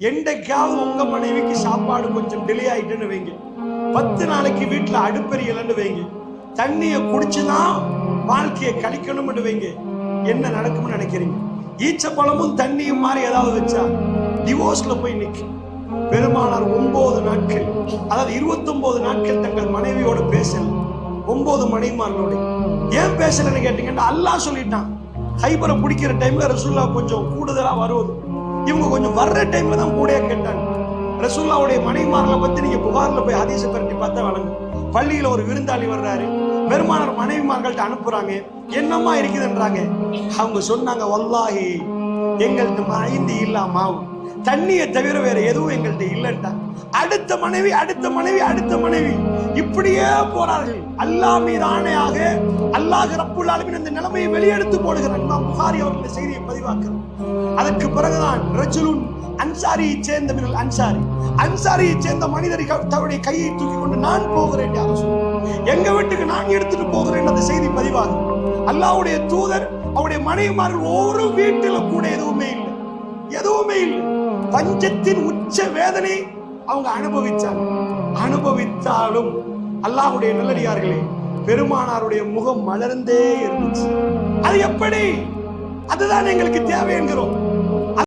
என்றைக்காவது உங்க மனைவிக்கு சாப்பாடு கொஞ்சம் டிலே ஆயிட்டுன்னு வைங்க, 10 நாளைக்கு வீட்டுல அடுப்பெரியலன்னு வைங்க, தண்ணிய குடிச்சுதான் வாழ்க்கையை கழிக்கணும்னு வைங்க, என்ன நடக்கும்னு நினைக்கிறீங்க? ஈச்சப்பழமும் தண்ணியும் மாதிரி ஏதாவது வச்சா டிவோர்ஸ்ல போய் நிற்கும். பெருமானார் 9 நாட்கள், அதாவது 29 நாட்கள் தங்கள் மனைவியோட பேசல. 9 மனைவிமார்களோட ஏன் பேசலன்னு கேட்டீங்கன்னா, அல்லாஹ் சொல்லிட்டான், ஹைபரை பிடிக்கிற டைம்ல ரசூல்லா கொஞ்சம் கூடுதலா வருவது, இவங்க கொஞ்சம் வர்ற டைம்ல தான் கூட கேட்டாங்க. ரசூல்லாவுடைய மனைவிமார்களை பத்தி நீங்க புகார்ல போய் ஹதீஸை பரட்டி பார்த்தா வழங்கும். பள்ளியில ஒரு விருந்தாளி வர்றாரு, பெருமானார் மனைவிமார்கள்ட்ட அனுப்புறாங்க, என்னம்மா இருக்குதுன்றாங்க. அவங்க சொன்னாங்க, வல்லாஹி எங்கள்கிட்ட மனைவி இல்லாமாவும் தண்ணியை தவிர வேற எதுவும் எங்கள்கிட்ட இல்லைன்ட்டாங்க. அடுத்த மனைவி அடுத்த மனைவி அடுத்த மனைவி இப்படியே போறார்கள். அல்லாஹ் மீது ஆணையாக அல்லாஹ் ரப்புல் ஆலமீன் அந்த நிலைமையை வெளியெடுத்து போடுகிறார். இமாம் புகாரி அவர்கள் செய்தியை பதிவாக்குறார். அதற்கு பிறகுதான் ரஜுலுன் அன்சாரியை சேர்ந்த அன்சாரியை சேர்ந்த மனிதரை தன்னுடைய கையை தூக்கி கொண்டு, நான் போகிறேன், எங்க வீட்டுக்கு நான் எடுத்துட்டு போகிறேன் அந்த செய்தி பதிவாகும். அல்லாஹ்வுடைய தூதர் அவருடைய மனைவிமார்கள் ஒரு வீட்டில கூட எதுவுமே இல்லை. பஞ்சத்தின் உச்ச வேதனை அவங்க அனுபவித்தாலும் அல்லாஹ்வுடைய நல்லடியார்களே, பெருமானாருடைய முகம் மலர்ந்தே இருந்துச்சு. அது எப்படி? அதுதான் எங்களுக்கு தேவை என்கிறோம்.